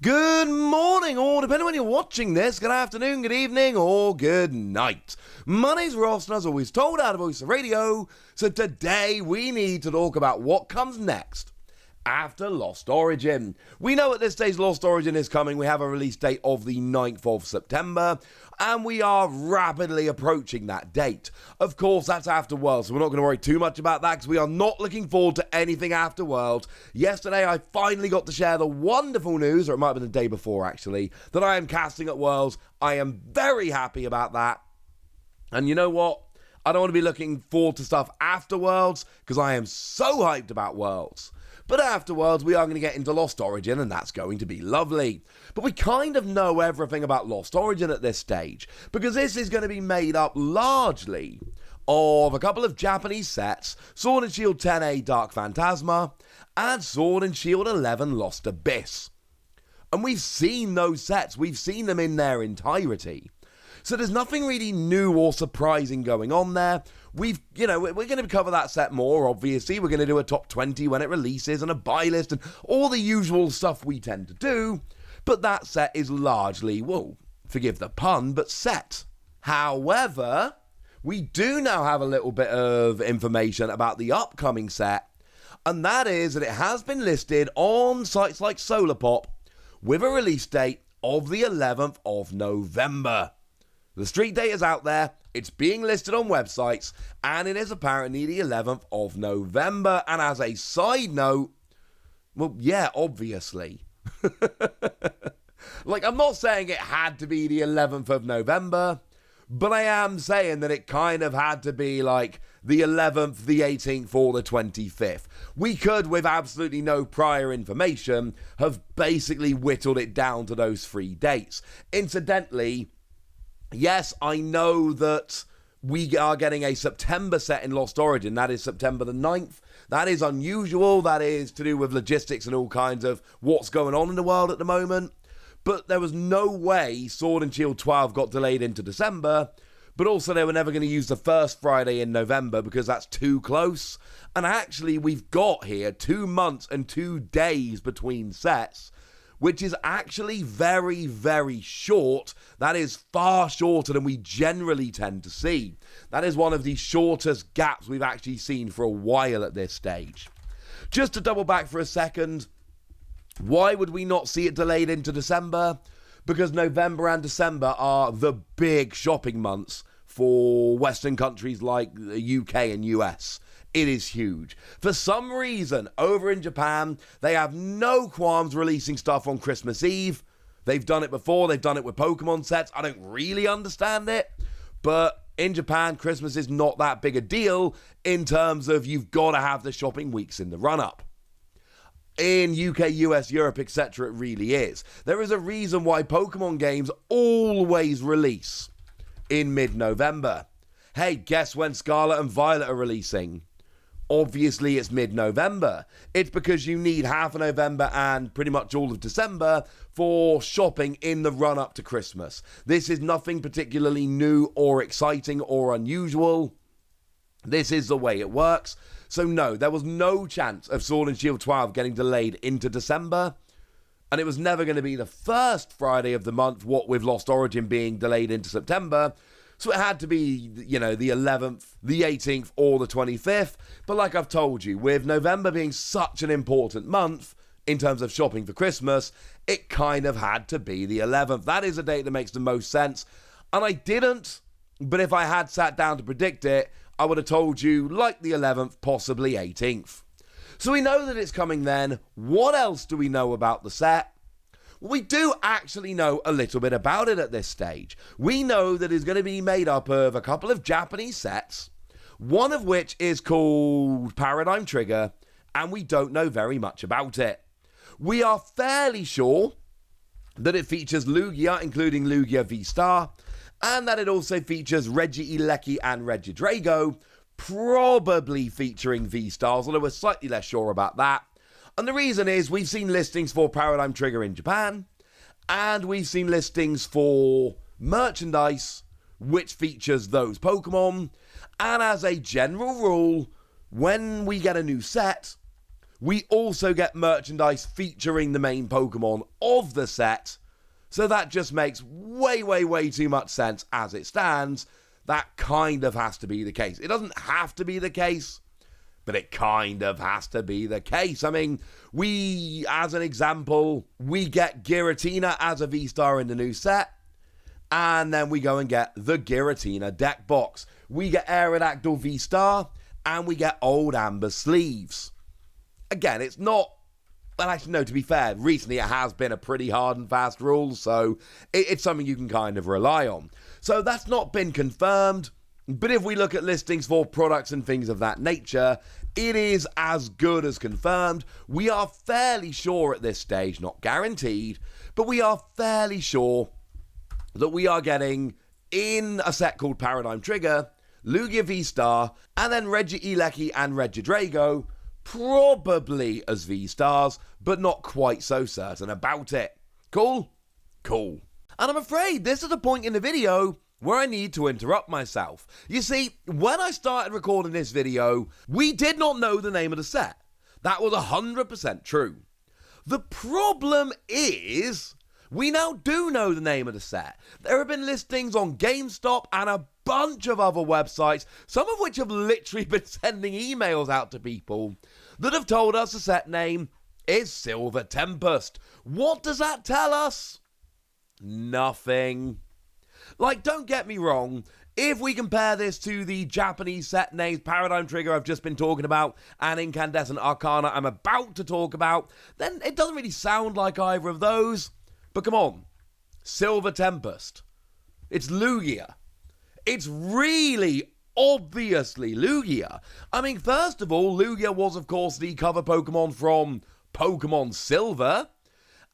Good morning, or depending on when you're watching this, good afternoon, good evening, or good night. My name's Ross, and as always told out of Voice of Radio, so today we need to talk about what comes next after Lost Origin. We know at this stage Lost Origin is coming. We have a release date of the 9th of September, and we are rapidly approaching that date. Of course, that's after Worlds, so we're not going to worry too much about that because we are not looking forward to anything after Worlds. Yesterday, I finally got to share the wonderful news, or it might have been the day before actually, that I am casting at Worlds. I am very happy about that. And you know what? I don't want to be looking forward to stuff after Worlds because I am so hyped about Worlds. But afterwards, we are going to get into Lost Origin, and that's going to be lovely. But we kind of know everything about Lost Origin at this stage, because this is going to be made up largely of a couple of Japanese sets, Sword and Shield 10A Dark Phantasma, and Sword and Shield 11 Lost Abyss. And we've seen those sets, we've seen them in their entirety. So there's nothing really new or surprising going on there. We're going to cover that set more, obviously. We're going to do a top 20 when it releases and a buy list and all the usual stuff we tend to do. But that set is largely, well, forgive the pun, but set. However, we do now have a little bit of information about the upcoming set, and that is that it has been listed on sites like Solarpop with a release date of the 11th of November. The street date is out there, it's being listed on websites, and it is apparently the 11th of November. And as a side note, well, yeah, obviously. I'm not saying it had to be the 11th of November, but I am saying that it kind of had to be like the 11th, the 18th, or the 25th. We could, with absolutely no prior information, have basically whittled it down to those three dates. Incidentally, yes, I know that we are getting a September set in Lost Origin. That is September the 9th. That is unusual. That is to do with logistics and all kinds of what's going on in the world at the moment. But there was no way Sword and Shield 12 got delayed into December. But also they were never going to use the first Friday in November because that's too close. And actually we've got here 2 months and 2 days between sets, which is actually very, very short. That is far shorter than we generally tend to see. That is one of the shortest gaps we've actually seen for a while at this stage. Just to double back for a second, why would we not see it delayed into December? Because November and December are the big shopping months for Western countries like the UK and US. It is huge. For some reason, over in Japan, they have no qualms releasing stuff on Christmas Eve. They've done it before. They've done it with Pokemon sets. I don't really understand it. But in Japan, Christmas is not that big a deal in terms of you've got to have the shopping weeks in the run-up. In UK, US, Europe, etc., it really is. There is a reason why Pokemon games always release in mid-November. Hey, guess when Scarlet and Violet are releasing? Obviously, it's mid-November. It's because you need half of November and pretty much all of December for shopping in the run-up to Christmas. This is nothing particularly new or exciting or unusual. This is the way it works. So no, there was no chance of Sword and Shield 12 getting delayed into December. And it was never going to be the first Friday of the month, what with Lost Origin being delayed into September. So it had to be, the 11th, the 18th, or the 25th. But like I've told you, with November being such an important month in terms of shopping for Christmas, it kind of had to be the 11th. That is a date that makes the most sense. And I didn't, but if I had sat down to predict it, I would have told you like the 11th, possibly 18th. So we know that it's coming then. What else do we know about the set? We do actually know a little bit about it at this stage. We know that it's going to be made up of a couple of Japanese sets, one of which is called Paradigm Trigger, and we don't know very much about it. We are fairly sure that it features Lugia, including Lugia V-Star, and that it also features Regieleki and Regidrago, probably featuring V-Stars, although we're slightly less sure about that. And the reason is we've seen listings for Paradigm Trigger in Japan, and we've seen listings for merchandise which features those Pokemon. And as a general rule, when we get a new set, We also get merchandise featuring the main Pokemon of the set, so that just makes way too much sense as it stands. That kind of has to be the case. It doesn't have to be the case, but it kind of has to be the case. I mean, we, as an example, we get Giratina as a V-Star in the new set, and then we go and get the Giratina deck box. We get Aerodactyl V-Star, and we get Old Amber sleeves. Again, it's not... Well, actually, no, to be fair, recently it has been a pretty hard and fast rule, so it's something you can kind of rely on. So that's not been confirmed, but if we look at listings for products and things of that nature, it is as good as confirmed. We are fairly sure at this stage, not guaranteed, but we are fairly sure that we are getting, in a set called Paradigm Trigger, Lugia V-Star, and then Regieleki and Regidrago, probably as V-Stars, but not quite so certain about it. Cool? Cool. And I'm afraid this is a point in the video where I need to interrupt myself. You see, when I started recording this video, we did not know the name of the set. That was 100% true. The problem is, we now do know the name of the set. There have been listings on GameStop and a bunch of other websites, some of which have literally been sending emails out to people that have told us the set name is Silver Tempest. What does that tell us? Nothing. Like, don't get me wrong, if we compare this to the Japanese set names Paradigm Trigger I've just been talking about and Incandescent Arcana I'm about to talk about, then it doesn't really sound like either of those. But come on, Silver Tempest. It's Lugia. It's really obviously Lugia. I mean, first of all, Lugia was, of course, the cover Pokemon from Pokemon Silver.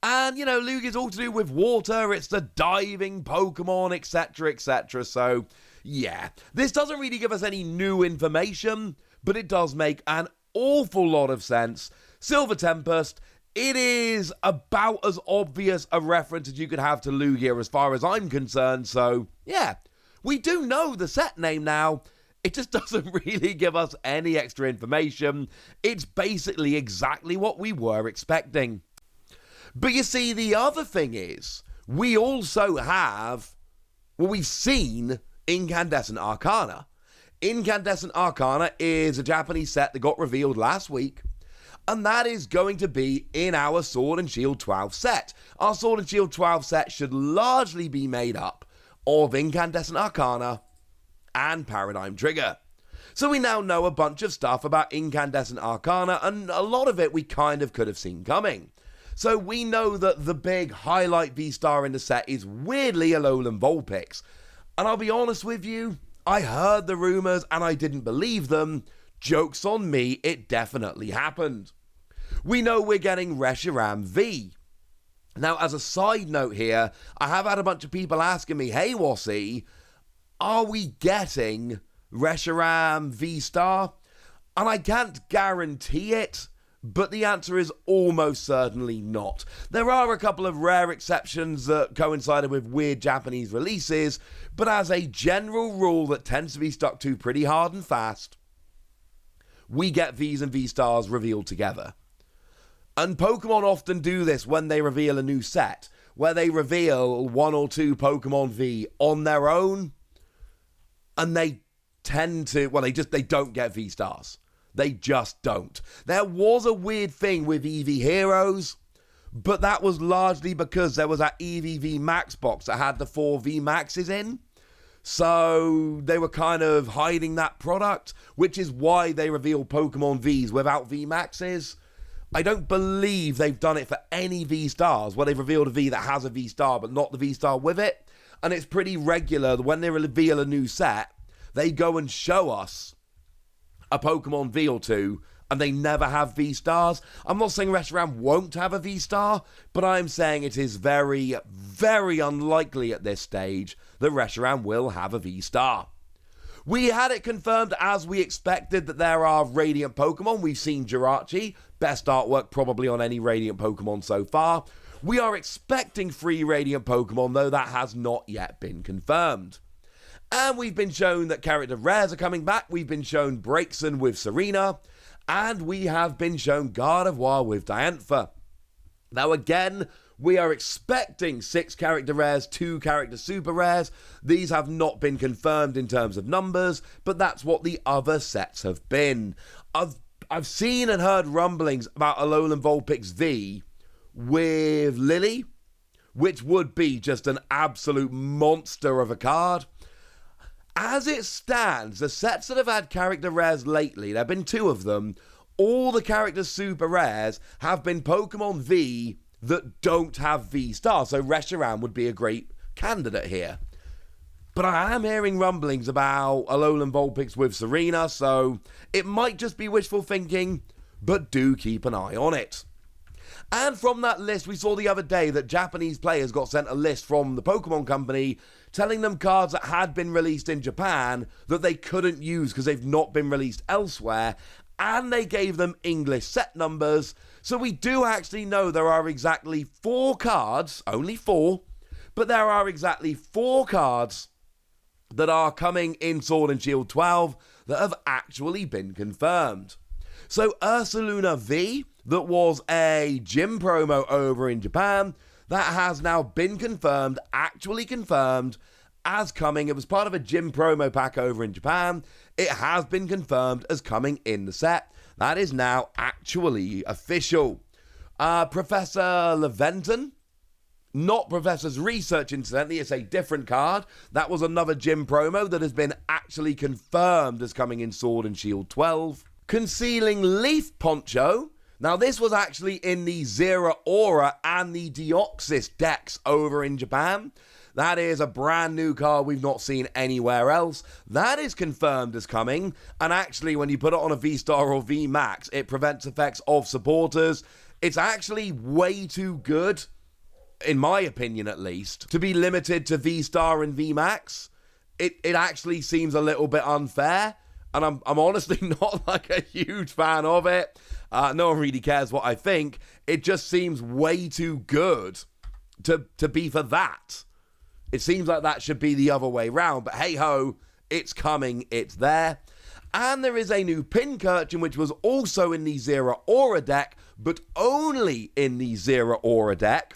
And, you know, Lugia's all to do with water. It's the diving Pokemon, etc., etc. So, yeah. This doesn't really give us any new information, but it does make an awful lot of sense. Silver Tempest, it is about as obvious a reference as you could have to Lugia as far as I'm concerned. So, yeah. We do know the set name now. It just doesn't really give us any extra information. It's basically exactly what we were expecting. But you see, the other thing is, we also have, well, we've seen Incandescent Arcana. Incandescent Arcana is a Japanese set that got revealed last week, and that is going to be in our Sword and Shield 12 set. Our Sword and Shield 12 set should largely be made up of Incandescent Arcana and Paradigm Trigger. So we now know a bunch of stuff about Incandescent Arcana, and a lot of it we kind of could have seen coming. So we know that the big highlight V-Star in the set is weirdly Alolan Vulpix. And I'll be honest with you, I heard the rumours and I didn't believe them. Joke's on me, it definitely happened. We know we're getting Reshiram V. Now, as a side note here, I have had a bunch of people asking me, hey Wassy, are we getting Reshiram V-Star? And I can't guarantee it, but the answer is almost certainly not. There are a couple of rare exceptions that coincided with weird Japanese releases, but as a general rule that tends to be stuck to pretty hard and fast, we get Vs and V-Stars revealed together. And Pokemon often do this when they reveal a new set, where they reveal one or two Pokemon V on their own, and they tend to, well, they don't get V-Stars. They just don't. There was a weird thing with EV Heroes, but that was largely because there was that EV Max box that had the 4 V Maxes in. So they were kind of hiding that product, which is why they reveal Pokemon Vs without V Maxes. I don't believe they've done it for any V-Stars, where they've revealed a V that has a V-Star, but not the V-Star with it. And it's pretty regular that when they reveal a new set, they go and show us a Pokemon V or two, and they never have V-Stars. I'm not saying Reshiram won't have a V-Star, but I'm saying it is very, very unlikely at this stage that Reshiram will have a V-Star. We had it confirmed as we expected that there are Radiant Pokemon. We've seen Jirachi, best artwork probably on any Radiant Pokemon so far. We are expecting 3 Radiant Pokemon, though that has not yet been confirmed. And we've been shown that character rares are coming back. We've been shown Braixen with Serena. And we have been shown Gardevoir with Diantha. Now again, we are expecting 6 character rares, 2 character super rares. These have not been confirmed in terms of numbers, but that's what the other sets have been. I've seen and heard rumblings about Alolan Vulpix V with Lily, which would be just an absolute monster of a card. As it stands, the sets that have had character rares lately, there have been 2 of them, all the character super rares have been Pokemon V that don't have V-Star, so Reshiram would be a great candidate here. But I am hearing rumblings about Alolan Vulpix with Serena, so it might just be wishful thinking, but do keep an eye on it. And from that list, we saw the other day that Japanese players got sent a list from the Pokemon Company telling them cards that had been released in Japan that they couldn't use because they've not been released elsewhere, and they gave them English set numbers. So we do actually know there are exactly 4 cards, only 4, but there are exactly 4 cards that are coming in Sword and Shield 12 that have actually been confirmed. So Ursaluna V, that was a gym promo over in Japan, that has now been confirmed, actually confirmed, as coming. It was part of a gym promo pack over in Japan. It has been confirmed as coming in the set. That is now actually official. Professor Leventon, not Professor's Research, incidentally, it's a different card. That was another gym promo that has been actually confirmed as coming in Sword and Shield 12. Concealing Leaf Poncho. Now, this was actually in the Zera Aura and the Deoxys decks over in Japan. That is a brand new card we've not seen anywhere else. That is confirmed as coming. And actually, when you put it on a V-Star or V-Max, it prevents effects of supporters. It's actually way too good, in my opinion at least, to be limited to V-Star and V-Max. It actually seems a little bit unfair. And I'm honestly not like a huge fan of it. No one really cares what I think. It just seems way too good to be for that. It seems like that should be the other way round. But hey ho, it's coming, it's there. And there is a new Pincurchin, which was also in the Zera Aura deck, but only in the Zera Aura deck,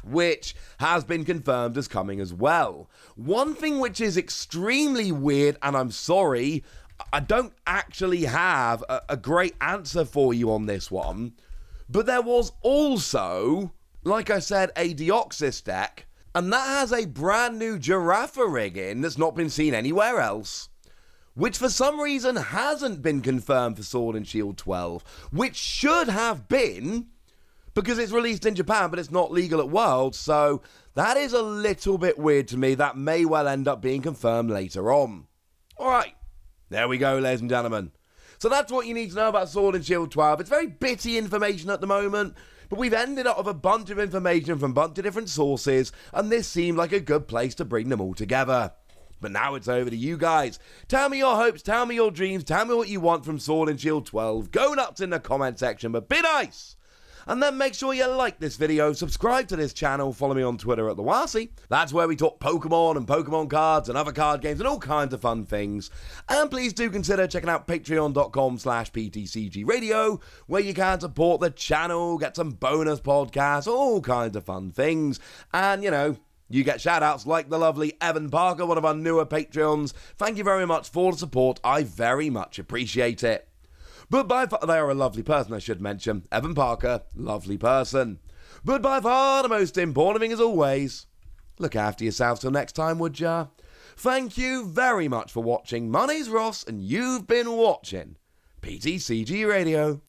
which has been confirmed as coming as well. One thing which is extremely weird, and I'm sorry, I don't actually have a great answer for you on this one, but there was also, like I said, a Deoxys deck, and that has a brand new Girafarig in that's not been seen anywhere else, which for some reason hasn't been confirmed for Sword and Shield 12, which should have been, because it's released in Japan, but it's not legal at World, so that is a little bit weird to me. That may well end up being confirmed later on. Alright, there we go, ladies and gentlemen. So that's what you need to know about Sword and Shield 12. It's very bitty information at the moment, but we've ended up with a bunch of information from a bunch of different sources, and this seemed like a good place to bring them all together. But now it's over to you guys. Tell me your hopes, tell me your dreams, tell me what you want from Sword and Shield 12. Go nuts in the comment section, but be nice! And then make sure you like this video, subscribe to this channel, follow me on Twitter at TheWasi. That's where we talk Pokemon and Pokemon cards and other card games and all kinds of fun things. And please do consider checking out patreon.com/PTCGradio, where you can support the channel, get some bonus podcasts, all kinds of fun things. And, you know, you get shout-outs like the lovely Evan Parker, one of our newer Patreons. Thank you very much for the support. I very much appreciate it. But by far, they are a lovely person, I should mention. Evan Parker, lovely person. But by far the most important thing, as always, look after yourselves till next time, would ya? Thank you very much for watching. My name's Ross, and you've been watching PTCG Radio.